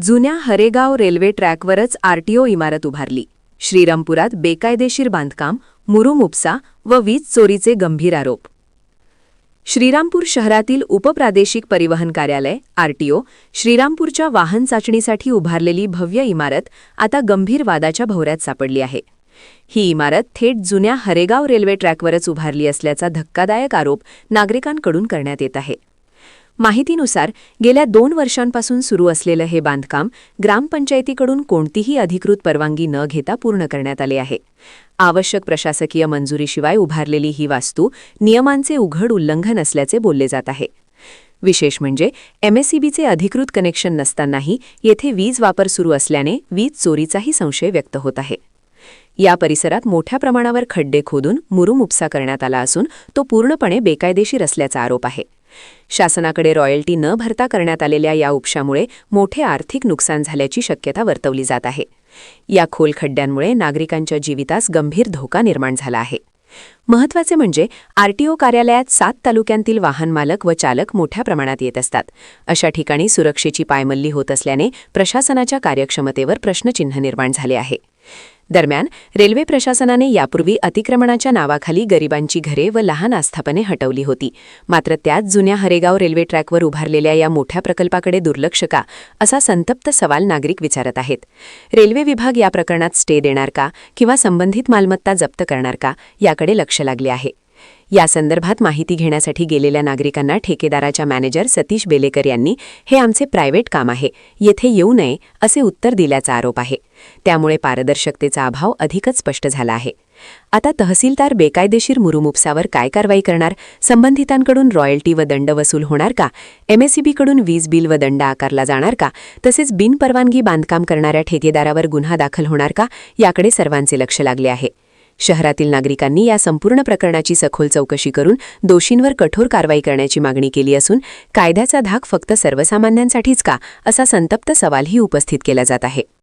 जुन्या Haregaon railway ट्रॅकवरच RTO इमारत उभारली. श्रीरामपुरात बेकायदेशीर बांधकाम, मुरुम उपसा व वीज चोरीचे गंभीर आरोप. श्रीरामपूर शहरातील उपप्रादेशिक परिवहन कार्यालय आरटीओ श्रीरामपूरच्या वाहन चाचणीसाठी उभारलेली भव्य इमारत आता गंभीर वादाच्या भोवऱ्यात सापडली आहे. ही इमारत थेट जुन्या हरेगाव रेल्वे ट्रॅकवरच उभारली असल्याचा धक्कादायक आरोप नागरिकांकडून करण्यात येत आहे. माहितीनुसार गेल्या 2 वर्षांपासून सुरू असलेलं हे बांधकाम ग्रामपंचायतीकडून कोणतीही अधिकृत परवानगी न घेता पूर्ण करण्यात आले आहे. आवश्यक प्रशासकीय मंजुरीशिवाय उभारलेली ही वास्तू नियमांचे उघड उल्लंघन असल्याचे बोलले जात आहे. विशेष म्हणजे एमएसईबीचे अधिकृत कनेक्शन नसतानाही येथे वीज वापर सुरू असल्याने वीज चोरीचाही संशय व्यक्त होत आहे. या परिसरात मोठ्या प्रमाणावर खड्डे खोदून मुरुम उपसा करण्यात आला असून तो पूर्णपणे बेकायदेशीर असल्याचा आरोप आहे. शासनाकडे रॉयल्टी न भरता करण्यात आलेल्या या उपशामुळे मोठे आर्थिक नुकसान झाल्याची शक्यता वर्तवली जात आहे. या खोल खड्ड्यांमुळे नागरिकांच्या जीवितास गंभीर धोका निर्माण झाला आहे. महत्त्वाचे म्हणजे आरटीओ कार्यालयात 7 तालुक्यांतील वाहन मालक व चालक मोठ्या प्रमाणात येत असतात. अशा ठिकाणी सुरक्षेची पायमल्ली होत असल्याने प्रशासनाच्या कार्यक्षमतेवर प्रश्नचिन्ह निर्माण झाले आहे. दरम्यान रेल्वे प्रशासनाने यापूर्वी अतिक्रमणाच्या नावाखाली गरिबांची घरे व लहान आस्थापने हटवली होती. मात्र त्याच जुन्या हरेगाव रेल्वे ट्रॅकवर उभारलेल्या या मोठ्या प्रकल्पाकडे दुर्लक्ष का, असा संतप्त सवाल नागरिक विचारत आहेत. रेल्वे विभाग या प्रकरणात स्टे देणार का किंवा संबंधित मालमत्ता जप्त करणार का, याकडे लक्ष लागले आहे. या संदर्भात माहिती घेण्यासाठी गेलेल्या नागरिकांना ठेकेदाराच्या मॅनेजर सतीश बेलेकर यांनी हे आमचे प्रायव्हेट काम आहे, येथे येऊ नये असे उत्तर दिल्याचा आरोप आहे. त्यामुळे पारदर्शकतेचा अभाव अधिकच स्पष्ट झाला आहे. आता तहसीलदार बेकायदेशीर मुरुम उपसावर काय कारवाई करणार? संबंधितांकडून रॉयल्टी व दंड वसूल होणार का? एमएसईबीकडून वीज बिल व दंड आकारला जाणार का? तसेच बिनपरवानगी बांधकाम करणाऱ्या ठेकेदारावर गुन्हा दाखल होणार का? याकडे सर्वांचे लक्ष लागले आहे. शहरातील नागरिकांनी या संपूर्ण प्रकरणाची सखोल चौकशी करून दोषींवर कठोर कारवाई करण्याची मागणी केली असून कायद्याचा धाक फक्त सर्वसामान्यांसाठीच का, असा संतप्त सवालही उपस्थित केला जात आहे.